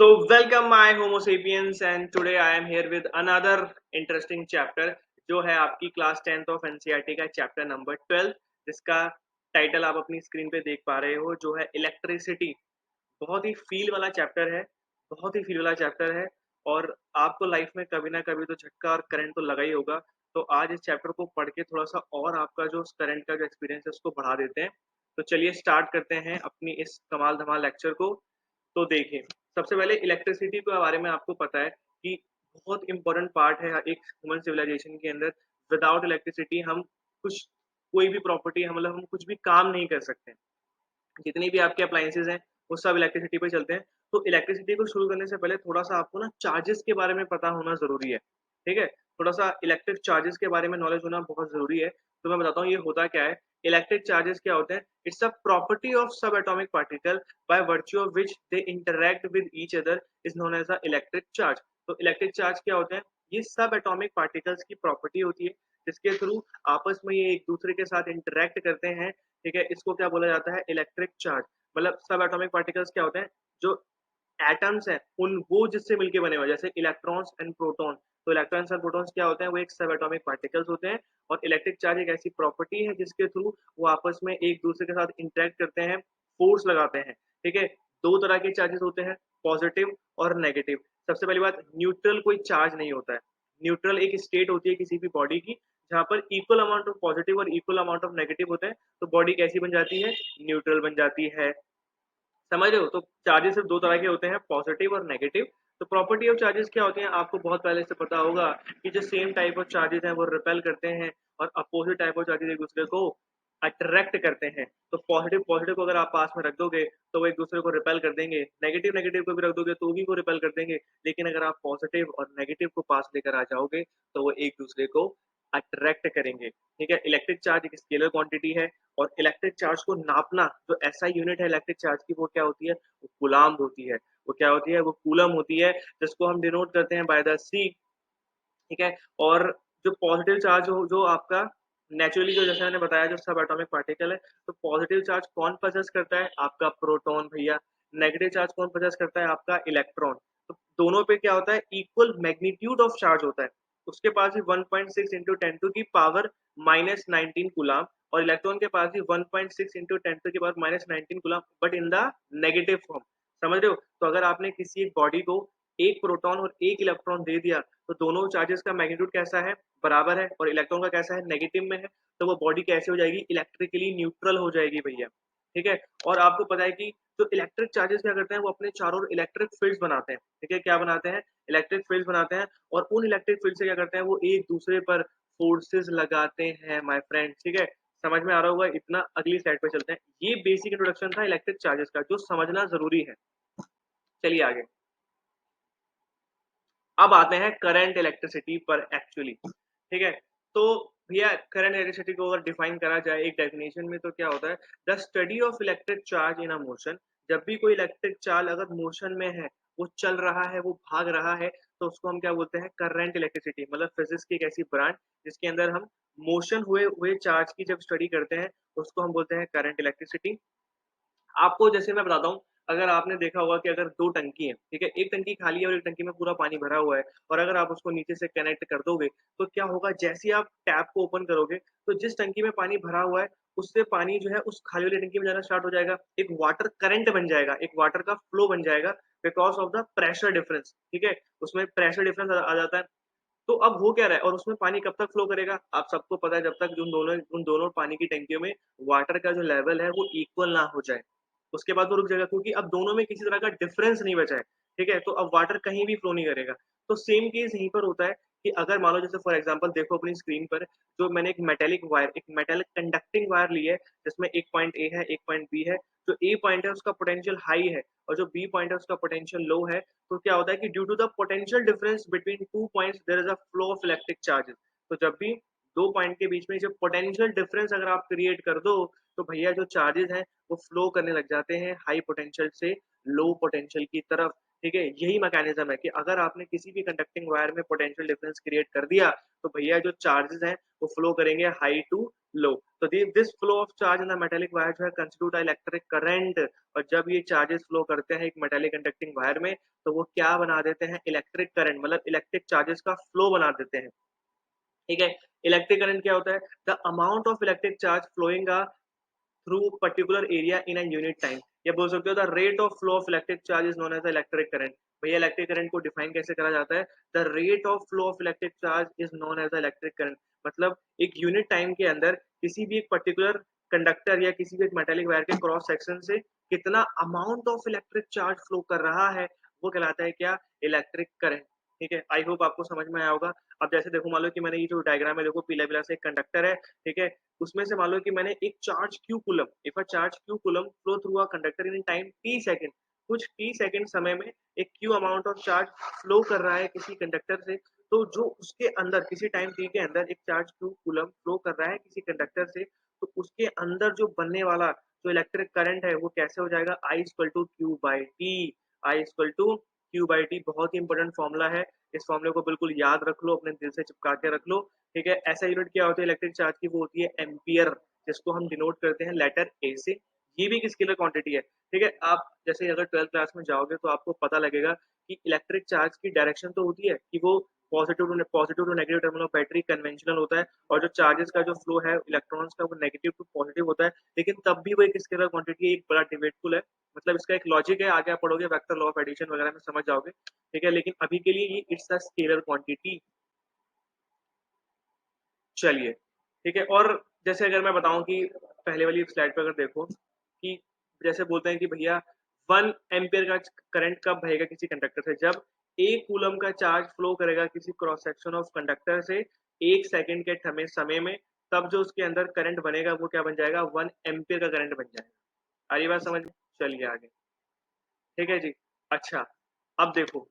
So welcome my Homo sapiens and today I am here with another interesting chapter जो है आपकी class 10th of NCERT का chapter number 12 जिसका title आप अपनी स्क्रीन पे देख पा रहे हो जो है इलेक्ट्रिसिटी। बहुत ही फील वाला चैप्टर है, बहुत ही फील वाला चैप्टर है और आपको लाइफ में कभी ना कभी तो झटका और करंट तो लगा ही होगा। तो आज इस चैप्टर को पढ़ के थोड़ा सा और आपका जो करंट का जो एक्सपीरियंस है उसको बढ़ा देते हैं। तो चलिए स्टार्ट करते हैं अपनी इस कमाल धमाल लेक्चर को। तो देखिए, सबसे पहले इलेक्ट्रिसिटी के बारे में आपको पता है कि बहुत इंपॉर्टेंट पार्ट है एक ह्यूमन सिविलाइजेशन के अंदर। विदाउट इलेक्ट्रिसिटी हम कुछ कोई भी प्रॉपर्टी हम कुछ भी काम नहीं कर सकते। जितनी भी आपके अप्लायंसेस हैं वो सब इलेक्ट्रिसिटी पे चलते हैं। तो इलेक्ट्रिसिटी को शुरू करने से पहले थोड़ा-सा आपको ना चार्जेस के बारे में पता होना ज़रूरी है, ठीक है? थोड़ा-सा इलेक्ट्रिक चार्जेस के बारे में नॉलेज होना बहुत ज़रूरी है। तो मैं बताता हूँ ये होता क्या है? इलेक्ट्रिक चार्जेस क्या होते हैं? इट्स अ प्रॉपर्टी ऑफ सब atomic particle by virtue of which they interact with each other is known as a electric charge. तो इलेक्ट्रिक चार्ज क्या होते हैं? ये सब एटॉमिक पार्टिकल्स की प्रॉपर्टी होती है, जिसके थ्रू आपस में ये एक-दूसरे के साथ इंटरैक्ट करते हैं, ठीक है? इसको क्या बोला जाता है? Electric charge. मतलब सब एटॉमिक पार्टिकल्स क्या होते हैं? जो एटम्स हैं उन वो जिससे मिलके बने हुए हैं, जैसे इलेक्ट्रॉन्स एंड प्रोटॉन। तो इलेक्ट्रॉन्स और प्रोटॉन्स क्या होते हैं? वो एक सब एटॉमिक पार्टिकल्स होते हैं और इलेक्ट्रिक चार्ज एक ऐसी प्रॉपर्टी है जिसके थ्रू वो आपस में एक दूसरे के साथ इंटरेक्ट करते हैं, फोर्स लगाते हैं, ठीक है? दो तरह के चार्जेस होते हैं, पॉजिटिव और नेगेटिव। सबसे पहली बात, न्यूट्रल कोई चार्ज नहीं होता है। न्यूट्रल एक स्टेट होती है किसी भी बॉडी की जहाँ पर इक्वल अमाउंट ऑफ पॉजिटिव और इक्वल अमाउंट ऑफ नेगेटिव होते हैं। तो बॉडी कैसी बन जाती है? न्यूट्रल बन जाती है। समझ रहे हो? तो चार्जेस सिर्फ़ 2 तरह के होते हैं, पॉज़िटिव और नेगेटिव। तो प्रॉपर्टी ऑफ चार्जेस क्या होती हैं, आपको बहुत पहले से पता होगा कि जो सेम टाइप ऑफ चार्जेस हैं, वो रिपेल करते हैं और अपोज़िट टाइप ऑफ चार्जेस एक-दूसरे को अट्रैक्ट करते हैं। तो पॉज़िटिव पॉज़िटिव को अगर आप पास में रख दोगे, तो वो एक-दूसरे को रिपेल कर देंगे। नेगेटिव नेगेटिव को भी रख दोगे, तो भी वो रिपेल कर देंगे। लेकिन अगर आप पॉज़िटिव और नेगेटिव को पास लेकर आ जाओगे, तो वो एक-दूसरे को अट्रैक्ट करेंगे। ठीक है? इलेक्ट्रिक चार्ज एक स्केलर क्वांटिटी है और इलेक्ट्रिक चार्ज को नापना जो एसआई यूनिट है इलेक्ट्रिक चार्ज की वो क्या होती है? वो कूलाम्ब होती है। वो क्या होती है? वो कूलम होती है जिसको हम डिनोट करते हैं बाय द सी, ठीक है? और जो पॉजिटिव चार्ज हो जो आपका नेचुरली जो जैसे मैंने बताया जो सब एटॉमिक पार्टिकल है, तो पॉजिटिव चार्ज कौन पॉसेस करता है? आपका प्रोटॉन भैया। नेगेटिव चार्ज कौन पॉसेस करता है? आपका इलेक्ट्रॉन। तो दोनों पे क्या होता है? इक्वल मैग्नीट्यूड ऑफ चार्ज होता है। उसके पास भी 1.6 इंटू 10 टू की पावर -19 कूलम्ब और इलेक्ट्रॉन के पास भी 1.6 इंटू 10 टू की power -19 coulomb but in the negative form. समझ रहे हो? तो अगर आपने किसी एक बॉडी को 1 प्रोटॉन और 1 इलेक्ट्रॉन दे दिया, तो दोनों चार्जेस का मैग्नीट्यूड कैसा है? बराबर है और इलेक्ट्रॉन का कैसा है? नेगेटिव में है। तो वो बॉडी कैसे हो जाएगी? इलेक्ट्रिकली न्यूट्रल हो जाएगी भैया, ठीक है? और आपको पता है कि जो इलेक्ट्रिक चार्जेस क्या करते हैं, वो अपने चारों ओर इलेक्ट्रिक फील्ड्स बनाते हैं, ठीक है? क्या बनाते हैं? इलेक्ट्रिक फील्ड्स बनाते हैं और उन इलेक्ट्रिक फील्ड से क्या करते हैं, वो एक-दूसरे पर फोर्सेस लगाते हैं माय फ्रेंड, ठीक है? समझ में आ रहा होगा इतना। अगली स्लाइड पे चलते हैं। ये बेसिक इंट्रोडक्शन था इलेक्ट्रिक चार्जेस का, जो समझना ज़रूरी है। चलिए आगे। अब आते हैं करंट इलेक्ट्रिसिटी पर एक्चुअली, ठीक है? तो भैया करंट इलेक्ट्रिसिटी को अगर डिफाइन करा जाए एक डेफिनेशन में तो क्या होता है? The study of electric charge in a motion. जब भी कोई इलेक्ट्रिक चार्ज अगर मोशन में है, वो चल रहा है, वो भाग रहा है, तो उसको हम क्या बोलते हैं? Current electricity. मतलब फिजिक्स की एक ऐसी ब्रांच जिसके अंदर हम मोशन हुए हुए चार्ज की जब स्टडी करते हैं, उसको हम बोलते हैं करंट इलेक्ट्रिसिटी। आपको जैसे मैं बताता हूँ, अगर आपने देखा होगा कि अगर 2 टंकी हैं, ठीक है? एक टंकी खाली है और एक टंकी में पूरा पानी भरा हुआ है और अगर आप उसको नीचे से कनेक्ट कर दोगे, तो क्या होगा? जैसे ही आप टैप को ओपन करोगे, तो जिस टंकी में पानी भरा हुआ है, उससे पानी जो है उस खाली वाली टंकी में जाना स्टार्ट हो जाएगा। एक वाटर करंट बन जाएगा, एक वाटर का फ्लो बन जाएगा because of the pressure difference, ठीक है? उसमें प्रेशर डिफरेंस आ जाता है। तो अब हो क्या रहा है और उसमें पानी कब तक फ्लो करेगा? आप सबको पता है जब तक उन दोनों पानी की टंकियों में वाटर का जो लेवल है वो इक्वल ना हो जाए। उसके बाद वो रुक जाएगा क्योंकि अब दोनों में किसी तरह का डिफरेंस नहीं बचा है, ठीक है? तो अब वाटर कहीं भी फ्लो नहीं करेगा। तो सेम केस यहीं पर होता है कि अगर मान लो जैसे फॉर एग्ज़ाम्पल देखो अपनी स्क्रीन पर जो मैंने एक मेटालिक कंडक्टिंग वायर ली है जिसमें एक पॉइंट ए है, एक पॉइंट बी है। जो ए पॉइंट है उसका पोटेंशियल हाई है और जो बी पॉइंट है उसका पोटेंशियल लो है। तो क्या होता है कि due to the potential difference between 2 points there is a flow of electric charges. तो जब भी 2 पॉइंट के बीच में जब पोटेंशियल डिफरेंस अगर आप क्रिएट कर दो, तो भैया जो चार्जेस हैं वो फ्लो करने लग जाते हैं हाई पोटेंशियल से लो पोटेंशियल की तरफ। ठीक है, यही मैकेनिज्म है कि अगर आपने किसी भी कंडक्टिंग वायर में पोटेंशियल डिफरेंस क्रिएट कर दिया तो भैया जो चार्जेस हैं वो फ्लो करेंगे हाई टू लो। तो this flow of charge in the metallic wire जो है कंस्टिट्यूट इलेक्ट्रिक करंट। और जब ये चार्जेस फ्लो करते हैं एक मेटेलिक कंडक्टिंग वायर में तो वो क्या बना देते हैं, इलेक्ट्रिक करंट, मतलब इलेक्ट्रिक चार्जेस का फ्लो बना देते हैं। ठीक है, इलेक्ट्रिक करंट क्या होता है, the amount of electric charge flowing through particular area in a unit time. ये बोल सकते हो the rate of flow of electric charge is known as the electric current. भैया इलेक्ट्रिक करंट को डिफाइन कैसे करा जाता है, the rate of flow of electric charge is known as the electric current. मतलब एक यूनिट टाइम के अंदर किसी भी एक पर्टिकुलर कंडक्टर या किसी भी एक मेटेलिक वायर के क्रॉस सेक्शन से कितना amount of electric charge flow कर रहा है वो कहलाता है क्या, इलेक्ट्रिक करंट। ठीक है, आई होप आपको समझ में आया होगा। अब जैसे देखो, मान लो कि मैंने ये जो डायग्राम है देखो, पीला पीला से एक कंडक्टर है। ठीक है, उसमें से मान लो कि मैंने एक charge Q coulomb, if a charge Q coulomb flow through a conductor in time T second, कुछ टी सेकंड समय में एक Q amount of charge flow कर रहा है किसी कंडक्टर से। तो जो उसके अंदर किसी टाइम टी के अंदर एक चार्ज क्यू कूलम फ्लो कर रहा है किसी कंडक्टर से, तो उसके अंदर जो बनने वाला जो इलेक्ट्रिक करंट है वो कैसे हो जाएगा, I equal to Q by T. I equal to Q by T बहुत ही इंपॉर्टेंट फॉर्मूला है। इस फॉर्मूले को बिल्कुल याद रख लो, अपने दिल से चिपका के रख लो। ठीक है, ऐसा यूनिट क्या होता है इलेक्ट्रिक चार्ज की, वो होती है एम्पियर, जिसको हम डिनोट करते हैं लेटर ए से। ये भी एक स्केलर क्वांटिटी है। ठीक है, आप जैसे अगर 12th क्लास में जाओगे तो आपको पता लगेगा कि इलेक्ट्रिक चार्ज की डायरेक्शन तो होती है कि वो positive to negative terminal of battery conventional होता है, और जो चार्जेस का जो फ्लो है इलेक्ट्रॉन्स का वो नेगेटिव टू पॉजिटिव होता है। लेकिन तब भी वो एक स्केलर क्वांटिटी, एक बड़ा डिबेटफुल है। मतलब इसका एक लॉजिक है, आगे आप पढ़ोगे वेक्टर लॉ ऑफ एडिशन वगैरह में समझ जाओगे। ठीक है, लेकिन अभी के लिए ये इट्स अ स्केलर क्वांटिटी। चलिए, ठीक है। और जैसे अगर मैं बताऊं कि पहले वाली स्लाइड पे अगर देखो कि जैसे बोलते हैं कि भैया 1 एम्पियर का करंट कब बहेगा किसी कंडक्टर से, जब 1 कूलम का चार्ज फ्लो करेगा किसी क्रॉस सेक्शन ऑफ कंडक्टर से 1 सेकंड के समय में, तब जो उसके अंदर करंट बनेगा वो क्या बन जाएगा, 1 एम्पियर का करंट बन जाएगा। आ रही बात समझ में? चलिए आगे। ठीक है जी। अच्छा, अब देखो,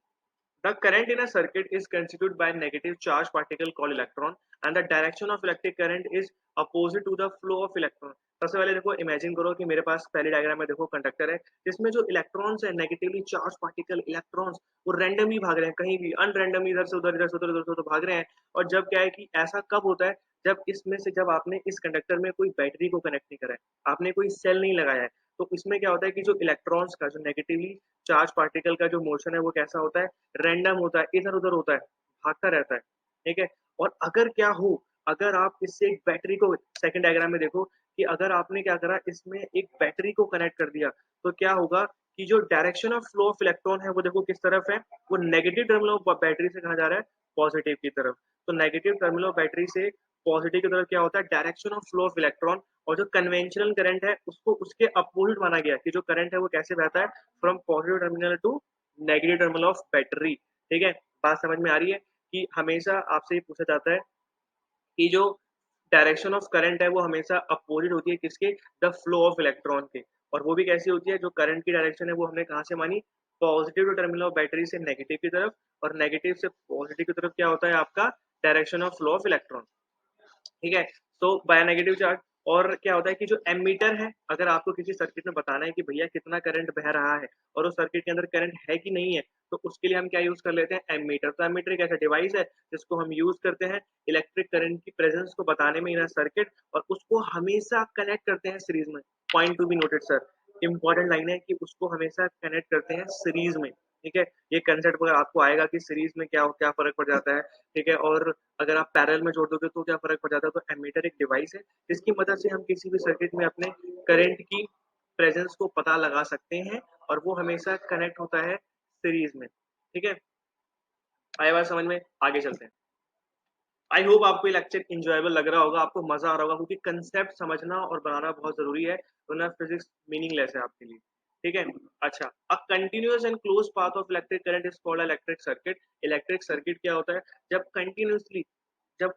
the current in a circuit is constituted by negative charge particle called electron and the direction of electric current is opposite to the flow of electron। सबसे पहले देखो, इमेजिन करो कि मेरे पास पहली डायग्राम में देखो कंडक्टर है जिसमें जो इलेक्ट्रॉन्स है, नेगेटिवली चार्ज पार्टिकल इलेक्ट्रॉन्स, वो रैंडमली भाग रहे हैं, कहीं भी अनरैंडमली इधर से उधर, इधर से उधर, इधर से उधर भाग रहे हैं। और जब क्या है कि ऐसा कब होता है, जब इसमें से जब आपने इस कंडक्टर में कोई बैटरी को कनेक्ट नहीं करा है, आपने कोई सेल नहीं लगाया है, तो इसमें क्या होता है कि जो इलेक्ट्रॉन्स का जो नेगेटिवली चार्ज पार्टिकल का जो मोशन है वो कैसा होता है, रैंडम होता है, इधर उधर होता है, भागता रहता है। ठीक है, और अगर क्या हो, अगर आप इससे एक बैटरी को, सेकंड डायग्राम में देखो कि अगर आपने क्या करा, इसमें एक बैटरी को कनेक्ट कर दिया, तो क्या होगा कि जो direction of flow of electron है वो देखो किस तरफ है, वो नेगेटिव टर्मिनल ऑफ बैटरी से कहा जा रहा है पॉजिटिव की तरफ। तो नेगेटिव टर्मिनल ऑफ बैटरी से पॉजिटिव की तरफ क्या होता है, direction of flow of electron. और जो कन्वेंशनल करंट है उसको उसके अपोजिट माना गया कि जो करंट है वो कैसे बहता है, from positive terminal to negative terminal of battery. ठीक है, बात समझ में आ रही है कि हमेशा आपसे ये पूछा जाता है कि जो डायरेक्शन ऑफ करंट है वो हमेशा अपोजिट होती है किसके, द फ्लो ऑफ इलेक्ट्रॉन के। और वो भी कैसी होती है, जो करंट की डायरेक्शन है वो हमने कहाँ से मानी, पॉजिटिव टर्मिनल ऑफ बैटरी से नेगेटिव की तरफ, और नेगेटिव से पॉजिटिव की तरफ क्या होता है आपका, direction of flow of electron. ठीक है, तो बाय नेगेटिव चार्ज। और क्या होता है कि जो एमीटर है, अगर आपको किसी सर्किट में बताना है कि भैया कितना करंट बह रहा है और उस सर्किट के अंदर करंट है कि नहीं है, तो उसके लिए हम क्या यूज कर लेते हैं, एमीटर। तो एमीटर एक ऐसा डिवाइस है जिसको हम यूज करते हैं इलेक्ट्रिक करंट की प्रेजेंस को बताने में इन अ सर्किट, और उसको हमेशा कनेक्ट करते हैं सीरीज में। Point to be noted sir, important line है कि उसको हमेशा कनेक्ट करते हैं सीरीज में। ठीक है, ये कंसेप्ट अगर आपको आएगा कि सीरीज में क्या क्या फर्क पड़ जाता है। ठीक है, और अगर आप पैरेलल में जोड़ दोगे तो क्या फर्क पड़ जाता है। तो एमीटर एक डिवाइस है जिसकी मदद से हम किसी भी सर्किट में अपने करंट की प्रेजेंस को पता लगा सकते हैं, और वो हमेशा कनेक्ट होता है सीरीज में। ठीक है, आया बात समझ में? आगे चलते हैं। आई होप आपको ये लेक्चर इंजॉयबल लग रहा होगा, आपको मजा आ रहा होगा, क्योंकि कंसेप्ट समझना और बनाना बहुत जरूरी है, वरना फिजिक्स मीनिंगलेस है आपके लिए। ठीक है, अच्छा, a continuous and close path of electric current is called electric circuit. Electric circuit क्या होता है, जब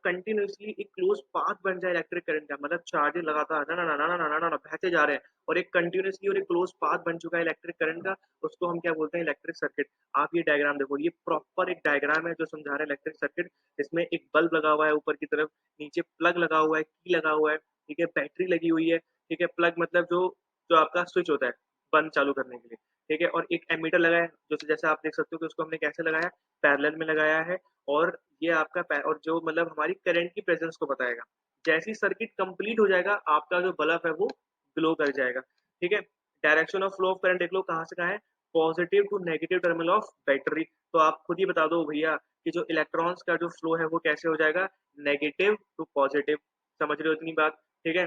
कंटिन्यूअसली एक क्लोज पाथ बन जाए इलेक्ट्रिक करंट का, मतलब चार्जेस लगातार ना ना ना ना ना ना ना ना बहते जा रहे हैं, और एक कंटिन्यूअसली और एक क्लोज पाथ बन चुका है इलेक्ट्रिक करंट का, उसको हम क्या बोलते हैं, इलेक्ट्रिक सर्किट। आप ये डायग्राम देखो, ये प्रॉपर एक डायग्राम है जो समझा रहा है इलेक्ट्रिक सर्किट। इसमें एक बल्ब लगा हुआ है ऊपर की तरफ, नीचे प्लग लगा हुआ है, की लगा हुआ है, ठीक है, बैटरी लगी हुई है। ठीक है, प्लग मतलब जो जो आपका स्विच होता है बंद चालू करने के लिए, ठीक है, और एक एमीटर लगा है, जो जैसे आप देख सकते हो कि उसको हमने कैसे लगाया, पैरेलल में लगाया है, और ये आपका और जो मतलब हमारी करंट की प्रेजेंस को बताएगा। जैसे ही सर्किट कंप्लीट हो जाएगा, आपका जो बल्ब है वो ग्लो कर जाएगा, ठीक है। Direction of flow of current देख लो कहाँ से कहाँ है, positive to negative terminal of battery. तो आप खुद ही बता दो भैया कि जो इलेक्ट्रॉन्स का जो फ्लो है वो कैसे हो जाएगा, नेगेटिव टू पॉजिटिव। समझ रहे हो इतनी बात, ठीक है।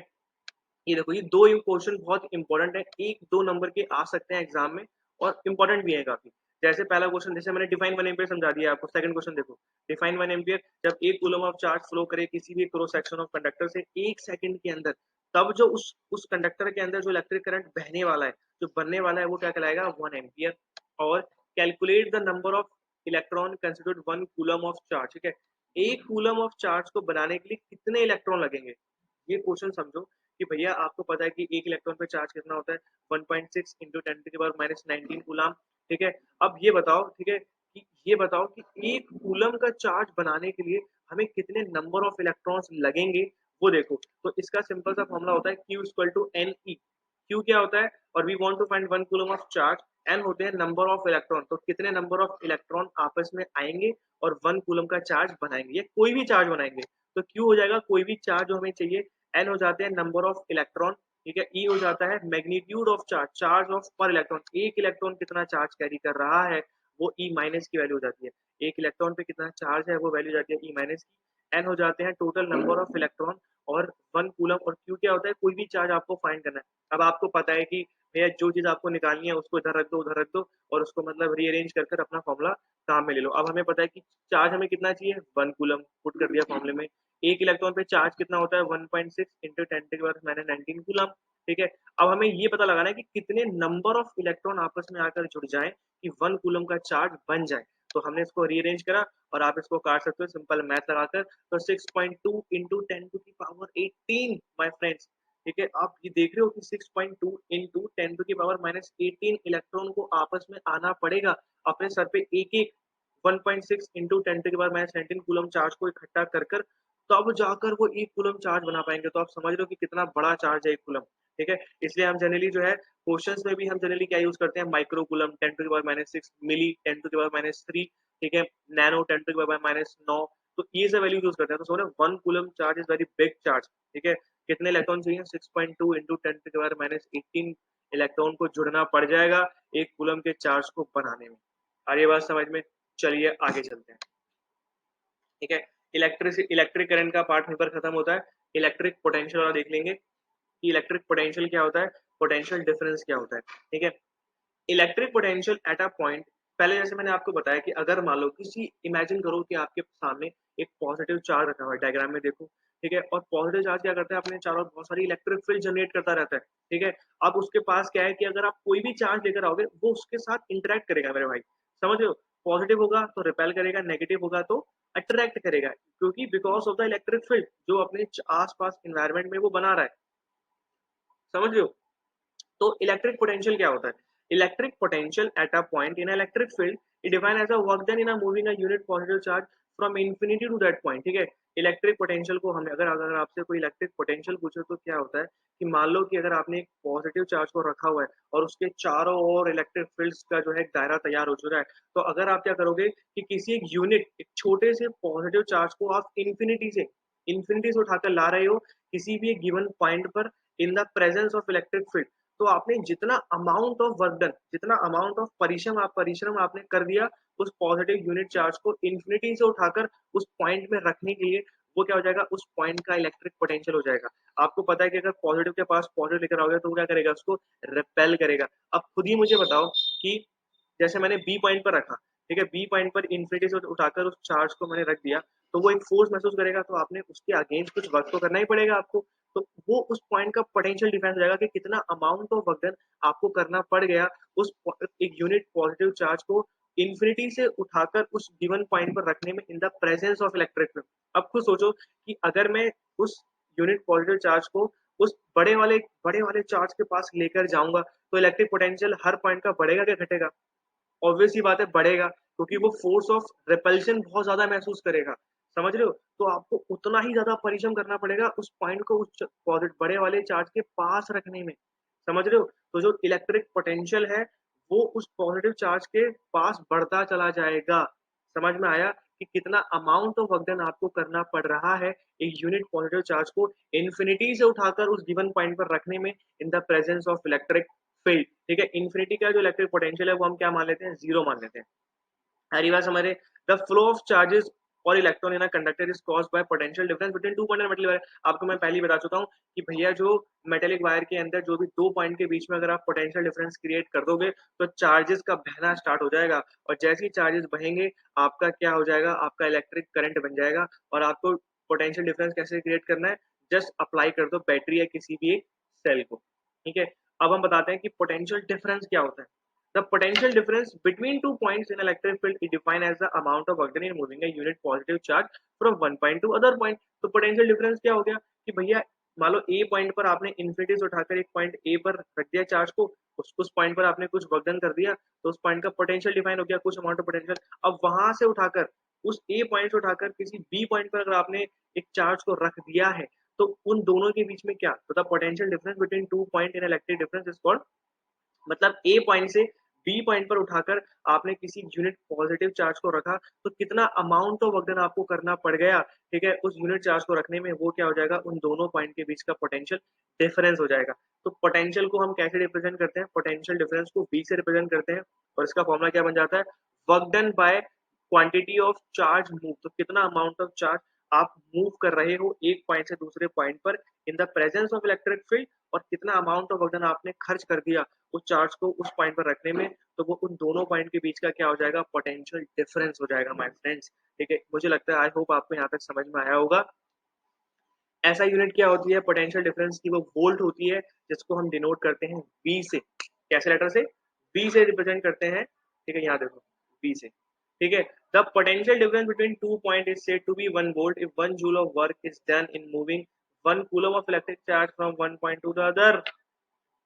ये देखो, ये दो क्वेश्चन बहुत इंपॉर्टेंट है, एक दो नंबर के आ सकते हैं एग्जाम में, और इंपॉर्टेंट भी है काफी। जैसे पहला क्वेश्चन, जैसे मैंने डिफाइन 1 एम्पियर समझा दिया आपको। सेकंड क्वेश्चन देखो, डिफाइन 1 एम्पियर, जब 1 कूलम ऑफ चार्ज फ्लो करे किसी भी क्रॉस सेक्शन ऑफ कंडक्टर से 1 सेकंड के अंदर, तब जो उस कंडक्टर के अंदर जो इलेक्ट्रिक करंट बहने वाला है, जो बनने वाला है, वो क्या कहलाएगा, 1 एम्पियर। और calculate the number of electron considered 1 coulomb of charge, ठीक है। 1 कूलम ऑफ चार्ज को बनाने के लिए कितने इलेक्ट्रॉन लगेंगे, ये क्वेश्चन समझो कि भैया आपको पता है कि एक इलेक्ट्रॉन पे चार्ज कितना होता है, 1.6 इंटू 10⁻⁻19 कूलम, ठीक है। अब ये बताओ, ठीक है, कि ये बताओ कि एक कूलम का चार्ज बनाने के लिए हमें कितने नंबर ऑफ इलेक्ट्रॉन्स लगेंगे, वो देखो। तो इसका सिंपल सा फॉर्मूला होता है Q equal to NE। Q क्या होता है, और we want to find 1 coulomb of charge, N होते हैं नंबर ऑफ इलेक्ट्रॉन, तो कितने नंबर ऑफ इलेक्ट्रॉन आपस में आएंगे और 1 कूलम का चार्ज बनाएंगे, या कोई भी चार्ज बनाएंगे। तो Q हो जाएगा कोई भी चार्ज जो हमें चाहिए, N हो जाते हैं नंबर ऑफ इलेक्ट्रॉन, ठीक है, E हो जाता है magnitude of charge, charge of पर इलेक्ट्रॉन, एक इलेक्ट्रॉन कितना चार्ज कैरी कर रहा है, वो E माइनस की वैल्यू हो जाती है। एक इलेक्ट्रॉन पे कितना चार्ज है, वो वैल्यू जाती है E माइनस की। N हो जाते हैं टोटल नंबर ऑफ इलेक्ट्रॉन, और 1 कूलम, और Q क्या होता है, कोई भी चार्ज आपको फाइंड करना है। अब आपको पता है कि भैया जो चीज आपको निकालनी है उसको इधर रख दो, उधर रख दो, और उसको मतलब रीअरेंज कर अपना फॉर्मूला काम में ले लो। अब हमें पता है कि चार्ज हमें कितना चाहिए, 1 कूलम, पुट कर दिया फॉर्मूले में। एक इलेक्ट्रॉन पे चार्ज कितना होता है, 1.6 इंटू 10⁻19 कूलम, ठीक है। अब हमें ये पता लगाना है कि कितने नंबर ऑफ इलेक्ट्रॉन आपस में आकर जुड़ जाएं कि 1 कूलम का चार्ज बन जाए। तो हमने इसको रीअरेंज करा, और आप इसको काट सकते हो सिंपल मैथ लगाकर। तो 6.2 इंटू 10⁻18 माय फ्रेंड्स, ठीक है। आप ये देख रहे हो कि 6.2 इंटू 10⁻18 इलेक्ट्रॉन को आपस में आना पड़ेगा अपने सर पे, एक एक 1.6 इंटू 10⁻19 कूलम चार्ज को इकट्ठा कर तब जाकर वो 1 कूलम चार्ज बना पाएंगे। तो आप समझ रहे हो कि कितना बड़ा चार्ज है 1 कूलम, ठीक है। इसलिए हम जनरली जो है क्वेश्चंस में भी हम जनरली क्या यूज करते हैं, माइक्रो कूलम 10⁻6, मिली 10⁻3, ठीक है, नैनो 10⁻9। तो ये सब वैल्यू यूज करते हैं। तो समझो 1 coulomb charge is very big charge, ठीक है। कितने इलेक्ट्रॉन चाहिए, 6.2 इंटू 10⁻18 इलेक्ट्रॉन को जुड़ना पड़ जाएगा 1 कूलम के चार्ज को बनाने में। आ रही है बात समझ में, चलिए आगे चलते हैं, ठीक है। इलेक्ट्रिक करंट का पार्ट यहीं पर खत्म होता है। इलेक्ट्रिक पोटेंशियल वाला देख लेंगे कि इलेक्ट्रिक पोटेंशियल क्या होता है, पोटेंशियल डिफरेंस क्या होता है, ठीक है। Electric potential at a point, पहले जैसे मैंने आपको बताया कि अगर मान लो किसी, इमेजिन करो कि आपके सामने एक पॉजिटिव चार्ज रखा हुआ है, डायग्राम में देखो, ठीक है। और पॉजिटिव चार्ज क्या करता है, अपने चारों बहुत सारी इलेक्ट्रिक फील्ड जनरेट करता रहता है, ठीक है। अब उसके पास क्या है कि अगर आप कोई भी चार्ज लेकर आओगे, वो उसके साथ इंटरेक्ट करेगा मेरे भाई, समझ रहे हो। पॉजिटिव होगा तो रिपेल करेगा, नेगेटिव होगा तो अट्रैक्ट करेगा, क्योंकि because of the electric field जो अपने आस पास इन्वायरमेंट में वो बना रहा है, समझ रहे हो। तो इलेक्ट्रिक पोटेंशियल क्या होता है, electric potential at a point in electric field is defined as a work done in a moving a unit positive charge from infinity to that point, ठीक है। इलेक्ट्रिक पोटेंशियल को हमने, अगर अगर आपसे कोई इलेक्ट्रिक पोटेंशियल पूछे तो क्या होता है कि मान लो कि अगर आपने एक पॉजिटिव चार्ज को रखा हुआ है और उसके चारों ओर इलेक्ट्रिक फील्ड्स का जो है एक दायरा तैयार हो चुका है, तो अगर आप क्या करोगे कि किसी एक यूनिट, एक छोटे से पॉजिटिव चार्ज को आप इन्फिनिटी से उठाकर ला रहे हो किसी भी एक गिवन पॉइंट पर in the presence of electric field, तो आपने जितना अमाउंट ऑफ वर्क डन, जितना अमाउंट ऑफ परिश्रम आपने कर दिया उस पॉजिटिव यूनिट चार्ज को इन्फिनिटी से उठाकर उस पॉइंट में रखने के लिए, वो क्या हो जाएगा, उस पॉइंट का इलेक्ट्रिक पोटेंशियल हो जाएगा। आपको पता है कि अगर पॉजिटिव के पास पॉजिटिव लेकर आओगे तो वो क्या करेगा, उसको रिपेल करेगा। अब खुद ही मुझे बताओ कि जैसे मैंने बी पॉइंट पर रखा, ठीक है, बी पॉइंट पर इन्फिनिटी से उठाकर उस चार्ज को मैंने रख दिया, तो वो एक फोर्स महसूस करेगा, तो आपने उसके अगेंस्ट कुछ वर्क तो करना ही पड़ेगा आपको। तो वो उस पॉइंट का पोटेंशियल डिफरेंस हो जाएगा कि कितना अमाउंट ऑफ वर्क डन आपको करना पड़ गया उस एक यूनिट पॉजिटिव चार्ज को इन्फिनिटी से उठाकर उस गिवन पॉइंट पर रखने में in the presence of electric field. अब खुद सोचो कि अगर मैं उस यूनिट पॉजिटिव चार्ज को उस बड़े वाले चार्ज के पास लेकर जाऊंगा, तो इलेक्ट्रिक पोटेंशियल हर पॉइंट का बढ़ेगा क्या घटेगा, ऑब्वियस ही बात है बढ़ेगा, क्योंकि वो फोर्स ऑफ रिपल्शन बहुत ज्यादा महसूस करेगा, समझ रहे हो? तो आपको उतना ही ज़्यादा परिश्रम करना पड़ेगा उस पॉइंट को उस बड़े वाले चार्ज के पास रखने में, समझ रहे हो? तो जो इलेक्ट्रिक पोटेंशियल है, वो उस पॉजिटिव चार्ज के पास बढ़ता चला जाएगा। समझ में आया कि कितना अमाउंट ऑफ वर्क डन आपको करना पड़ रहा है एक यूनिट पॉजिटिव चार्ज को इन्फिनिटी से उठाकर उस गिवन पॉइंट पर रखने में in the presence of electric field. ठीक है, इन्फिनिटी का जो इलेक्ट्रिक पोटेंशियल है वो हम क्या मान लेते हैं, जीरो मान लेते हैं। हमारी बात समझ रहे, द फ्लो ऑफ चार्जेस और electron in a conductor is caused by potential difference between two point metal wire. आपको मैं पहले ही बता चुका हूँ कि भैया जो मेटेलिक वायर के अंदर जो भी दो पॉइंट के बीच में अगर आप पोटेंशियल डिफरेंस क्रिएट कर दोगे तो चार्जेस का बहना स्टार्ट हो जाएगा, और जैसे ही चार्जेस बहेंगे आपका क्या हो जाएगा, आपका इलेक्ट्रिक करंट बन जाएगा। और आपको पोटेंशियल डिफरेंस कैसे क्रिएट करना है, जस्ट अप्लाई कर दो बैटरी या किसी भी एक सेल को। ठीक है, अब हम बताते हैं कि पोटेंशियल डिफरेंस क्या होता है। The potential difference between two points in electric field is defined as the amount of work done in moving a unit positive charge from one point to other point। तो potential difference क्या हो गया कि भैया मान लो A point पर आपने infinity से उठाकर एक पॉइंट A पर रख दिया चार्ज को, उस पॉइंट पर आपने कुछ वर्क डन कर दिया, तो उस पॉइंट का पोटेंशियल डिफाइन हो गया, कुछ अमाउंट ऑफ पोटेंशियल। अब वहां से उठाकर उस A पॉइंट से उठाकर किसी B पॉइंट पर अगर आपने एक चार्ज को रख दिया है, तो उन दोनों के बीच में क्या, तो the potential difference between two point in electric difference is called, मतलब ए पॉइंट से बी पॉइंट पर उठाकर आपने किसी यूनिट पॉजिटिव चार्ज को रखा, तो कितना अमाउंट ऑफ वर्क डन आपको करना पड़ गया, ठीक है, उस यूनिट चार्ज को रखने में, वो क्या हो जाएगा, उन दोनों पॉइंट के बीच का पोटेंशियल डिफरेंस हो जाएगा। तो पोटेंशियल को हम कैसे रिप्रेजेंट करते हैं, पोटेंशियल डिफरेंस को बी से रिप्रेजेंट करते हैं, और इसका फॉर्मूला क्या बन जाता है, work done by quantity of charge move. तो कितना अमाउंट ऑफ चार्ज आप मूव कर रहे हो एक पॉइंट से दूसरे पॉइंट पर in the presence of electric field, और कितना अमाउंट ऑफ वर्क डन आपने खर्च कर दिया उस चार्ज को उस पॉइंट पर रखने में, तो वो उन दोनों पॉइंट के बीच का क्या हो जाएगा, पोटेंशियल डिफरेंस हो जाएगा माय फ्रेंड्स। ठीक है, मुझे लगता है आई होप आपको यहाँ तक समझ में आया होगा। ऐसा यूनिट क्या होती है पोटेंशियल डिफरेंस की, वो वोल्ट होती है, जिसको हम डिनोट करते हैं वी से। कैसे लेटर से, वी से रिप्रेजेंट करते हैं। ठीक है, यहाँ देखो वी से। ठीक है, the potential difference between two point is said to be 1 volt if 1 joule of work is done in moving 1 coulomb of electric charge from one point to the other.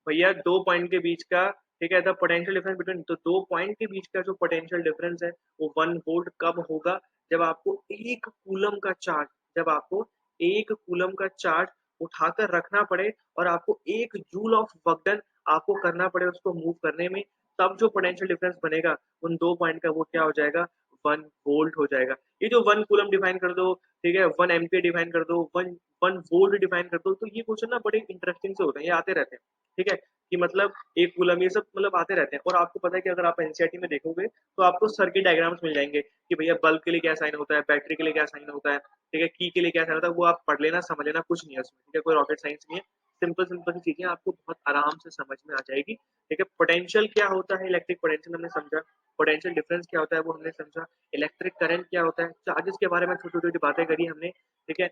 भैया दो पॉइंट के बीच का, ठीक है, the potential difference between, तो दो point के बीच का जो पोटेंशियल डिफरेंस है वो 1 वोल्ट कब होगा, जब आपको एक कूलम का चार्ज, जब आपको एक कूलम का चार्ज उठाकर रखना पड़े और आपको एक जूल ऑफ वर्क डन आपको करना पड़े उसको मूव करने में, तब जो पोटेंशियल डिफरेंस बनेगा उन दो पॉइंट का, वो क्या हो जाएगा, 1 वोल्ट हो जाएगा। ये जो 1 कूलम डिफाइन कर दो, ठीक है, 1 एम्पियर डिफाइन कर दो, 1 वोल्ट डिफाइन कर दो, तो ये क्वेश्चन ना बड़े इंटरेस्टिंग से होते हैं, ये आते रहते हैं। ठीक है, कि मतलब एक कूलम, ये सब मतलब आते रहते हैं। और आपको पता है कि अगर आप एनसीईआरटी में देखोगे तो आपको सर्किट डायग्राम्स मिल जाएंगे कि भैया बल्ब के लिए क्या साइन होता है, बैटरी के लिए क्या साइन होता है, ठीक है, की के लिए क्या साइन होता है, वो आप पढ़ लेना, समझ लेना, कुछ नहीं है उसमें। ठीक है, कोई रॉकेट साइंस नहीं है, सिंपल सिंपल सी चीजें आपको बहुत आराम से समझ में आ जाएगी। ठीक है, पोटेंशियल क्या होता है, इलेक्ट्रिक पोटेंशियल हमने समझा, पोटेंशियल डिफरेंस क्या होता है वो हमने समझा, इलेक्ट्रिक करंट क्या होता है, चार्जेस के बारे में छोटी छोटी बातें करी हमने। ठीक है,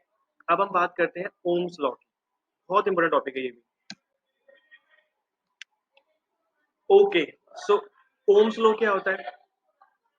अब हम बात करते हैं ओम्स लॉ की, बहुत इंपॉर्टेंट टॉपिक है ये भी। ओके, सो ओम्स लॉ क्या होता है,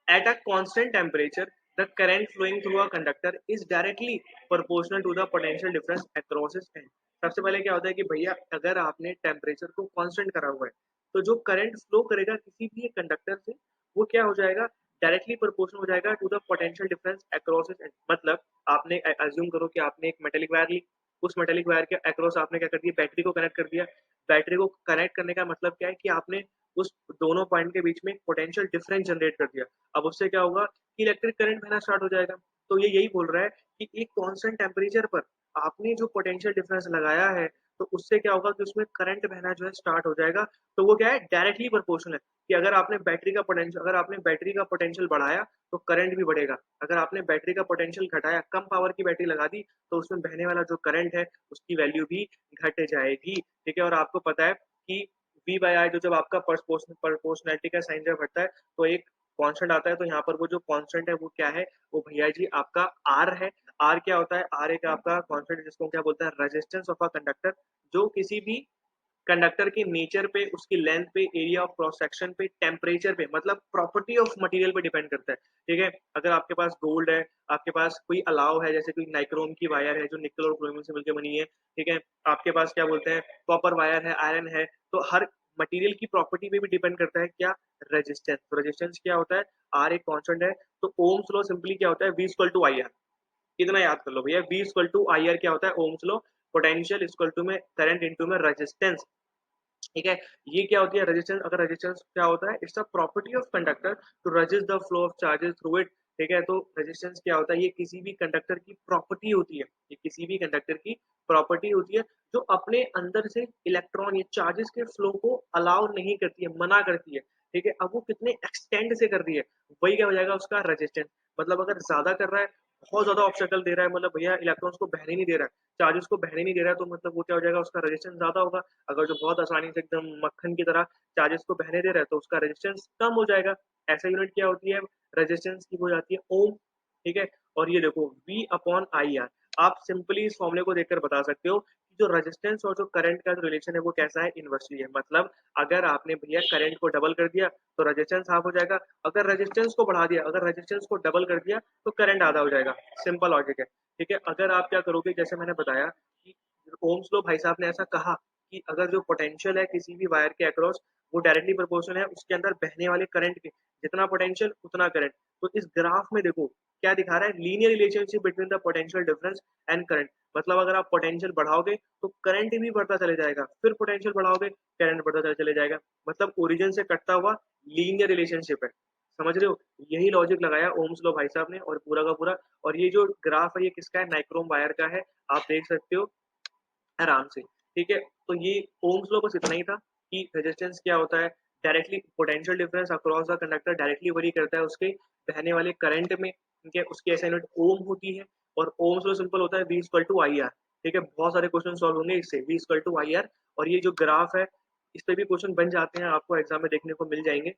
at a constant temperature the current flowing through a conductor is directly proportional to the potential difference across its end। सबसे पहले क्या होता है कि भैया अगर आपने टेम्परेचर को कांस्टेंट करा हुआ है, तो जो करंट फ्लो करेगा किसी भी कंडक्टर से, वो क्या हो जाएगा, डायरेक्टली प्रोपोर्शनल हो जाएगा to the potential difference across its end. मतलब आपने अज्यूम करो कि आपने एक मेटेलिक वायर ली, उस मेटेलिक वायर के अक्रॉस आपने क्या कर दिया, बैटरी को कनेक्ट कर दिया। बैटरी को कनेक्ट करने का मतलब क्या है कि आपने उस दोनों पॉइंट के बीच में पोटेंशियल डिफरेंस जनरेट कर दिया। अब उससे क्या होगा कि इलेक्ट्रिक करंट बहना स्टार्ट हो जाएगा। तो ये यही बोल रहा है कि एक कांस्टेंट टेम्परेचर पर आपने जो पोटेंशियल डिफरेंस लगाया है, तो उससे क्या होगा कि उसमें करंट बहना जो है स्टार्ट हो जाएगा। तो वो क्या है, डायरेक्टली प्रोपोर्शनल है कि अगर आपने बैटरी का पोटेंशियल, अगर आपने बैटरी का पोटेंशियल बढ़ाया तो करंट भी बढ़ेगा, अगर आपने बैटरी का पोटेंशियल घटाया, कम पावर की बैटरी लगा दी, तो उसमें बहने वाला जो करंट है उसकी वैल्यू भी घट जाएगी। ठीक है, और आपको पता है कि वी बाई आई, जो जब आपका प्रोपोर्शनैलिटी का साइन जब हटता है तो एक कांस्टेंट आता है, तो यहाँ पर वो जो कांस्टेंट है वो क्या है, वो भैया जी आपका आर है। आर क्या होता है, आर एक आपका कांस्टेंट जिसको क्या बोलते हैं, रेजिस्टेंस ऑफ अ कंडक्टर, जो किसी भी कंडक्टर के नेचर पे, उसकी लेंथ पे, एरिया ऑफ क्रॉस सेक्शन पे, टेम्परेचर पे, मतलब प्रॉपर्टी ऑफ मटेरियल पे डिपेंड करता है। ठीक है, अगर आपके पास गोल्ड है, आपके पास कोई अलाव है, जैसे कोई नाइक्रोम की वायर है जो निकल और क्रोमियम से मिलकर बनी है, ठीक है, आपके पास क्या बोलते हैं कॉपर वायर है, आयरन है, तो हर मटेरियल की प्रॉपर्टी पे भी डिपेंड करता है क्या, रेजिस्टेंस। तो रेजिस्टेंस क्या होता है, आर एक कांस्टेंट है। तो ओम्स लॉ सिंपली क्या होता है, V equal to I R. इतना याद कर लो भैया, V equal to I R क्या होता है, Ohm's law, potential equal to में करंट इंटू में रेजिस्टेंस। ठीक है, ये क्या होती है रेजिस्टेंस, अगर रेजिस्टेंस क्या होता है, it's a property of conductor to resist the flow of charges through it. ठीक है, तो रेजिस्टेंस क्या होता है, ये किसी भी कंडक्टर की प्रॉपर्टी होती है, ये किसी भी कंडक्टर की प्रॉपर्टी होती है जो अपने अंदर से इलेक्ट्रॉन या चार्जेस के फ्लो को अलाउ नहीं करती है, मना करती है। ठीक है, अब वो कितने एक्सटेंड से कर रही है, वही क्या हो जाएगा उसका रेजिस्टेंस। मतलब अगर ज्यादा कर रहा है, बहुत ज्यादा ऑब्स्टेकल दे रहा है, मतलब भैया इलेक्ट्रॉन्स को बहने नहीं दे रहा है, चार्जेस को बहने नहीं दे रहा है, तो मतलब वो क्या हो जाएगा, उसका रेजिस्टेंस ज्यादा होगा। अगर जो बहुत आसानी से एकदम मक्खन की तरह चार्जेस को बहने दे रहा है, तो उसका रेजिस्टेंस कम हो जाएगा। ऐसा यूनिट क्या होती है रेजिस्टेंस की, हो जाती है ओम। ठीक है, और ये देखो V अपॉन आई आर, आप सिंपली इस फॉर्मूले को देखकर बता सकते हो कि जो रेजिस्टेंस और जो करंट का जो रिलेशन है वो कैसा है, इनवर्सली है। मतलब अगर आपने भैया करंट को डबल कर दिया तो रेजिस्टेंस हाफ हो जाएगा, अगर रेजिस्टेंस को बढ़ा दिया, अगर रेजिस्टेंस को डबल कर दिया तो करंट आधा हो जाएगा। सिंपल लॉजिक है। ठीक है, अगर आप क्या करोगे, जैसे मैंने बताया कि ओम्स लॉ भाई साहब ने ऐसा कहा कि अगर जो पोटेंशियल है किसी भी वायर के अक्रॉस, वो डायरेक्टली प्रोपोर्शनल है उसके अंदर बहने वाले करंट के, जितना पोटेंशियल उतना करंट। तो इस ग्राफ में देखो क्या दिखा रहा है, linear relationship between the potential difference and current. मतलब अगर आप पोटेंशियल बढ़ाओगे तो करंट भी बढ़ता चले जाएगा, फिर पोटेंशियल बढ़ाओगे करंट बढ़ता चले जाएगा। मतलब ओरिजिन से कटता हुआ लीनियर रिलेशनशिप है। समझ रहे हो, यही लॉजिक लगाया ओम्स लॉ भाई साहब ने, और पूरा का पूरा। और ये जो ग्राफ है ये किसका है, नाइक्रोम वायर का है, आप देख सकते हो आराम से। ठीक है, तो ये ओम्स लॉ बस इतना ही था कि रेजिस्टेंस क्या होता है, directly potential difference across the conductor directly worry करता है उसके बहने वाले करंट में। ठीक है, उसकी ऐसा यूनिट ओम होती है, और ओम्स लॉ सिंपल होता है V equal to I R. ठीक है, बहुत सारे क्वेश्चन सॉल्व होंगे इससे, V equal to I R. और ये जो ग्राफ है इस पे भी क्वेश्चन बन जाते हैं, आपको एग्जाम में देखने को मिल जाएंगे।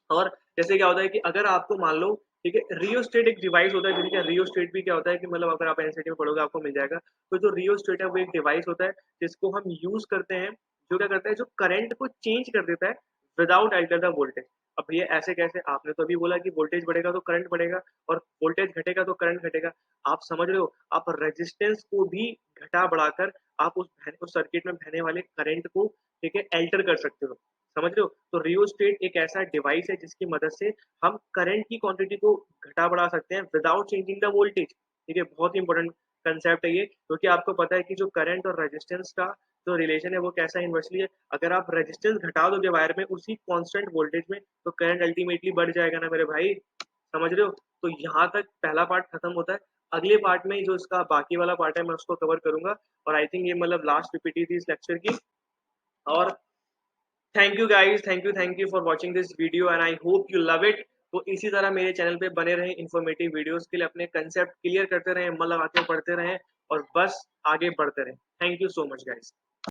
और जैसे क्या होता है कि अगर आपको मान लो, ठीक है, रियोस्टेट एक डिवाइस होता है, जैसे क्या रियोस्टेट भी क्या होता है कि मतलब अगर आप एनसीईआरटी में पढ़ोगे आपको मिल जाएगा। तो जो रियोस्टेट है वो एक डिवाइस होता है जिसको हम यूज करते हैं, जो क्या करता है, जो करंट को चेंज कर देता है विदाउट अल्टर द वोल्टेज। अब ये ऐसे कैसे, आपने तो अभी बोला कि वोल्टेज बढ़ेगा तो करंट बढ़ेगा, और वोल्टेज घटेगा तो करंट घटेगा। आप समझ रहे हो, आप रेजिस्टेंस को भी घटा बढ़ाकर आप उस सर्किट में बहने वाले करंट को, ठीक है, अल्टर कर सकते हो। समझ रहे हो, तो रियोस्टेट एक ऐसा डिवाइस है जिसकी मदद से हम करंट की क्वांटिटी को घटा बढ़ा सकते हैं विदाउट चेंजिंग द वोल्टेज। ठीक है, बहुत ही इंपॉर्टेंट कंसेप्ट है ये, क्योंकि आपको पता है कि जो करंट और रेजिस्टेंस का जो रिलेशन है वो कैसा इन्वर्सली है। अगर आप रेजिस्टेंस घटा दोगे वायर में उसी कांस्टेंट वोल्टेज में, तो करंट अल्टीमेटली बढ़ जाएगा ना मेरे भाई। समझ रहे हो, तो यहाँ तक पहला पार्ट खत्म होता है। अगले पार्ट में जो इसका बाकी वाला पार्ट है मैं उसको कवर करूंगा, और आई थिंक ये मतलब लास्ट पीपीटी थी इस लेक्चर की। और thank you guys, thank you for watching this video and I hope you love it. तो इसी तरह मेरे चैनल पे बने रहें इन्फॉर्मेटिव वीडियोस के लिए, अपने कंसेप्ट क्लियर करते रहें, मन लगा के पढ़ते रहें, और बस आगे बढ़ते रहें। Thank you so much guys.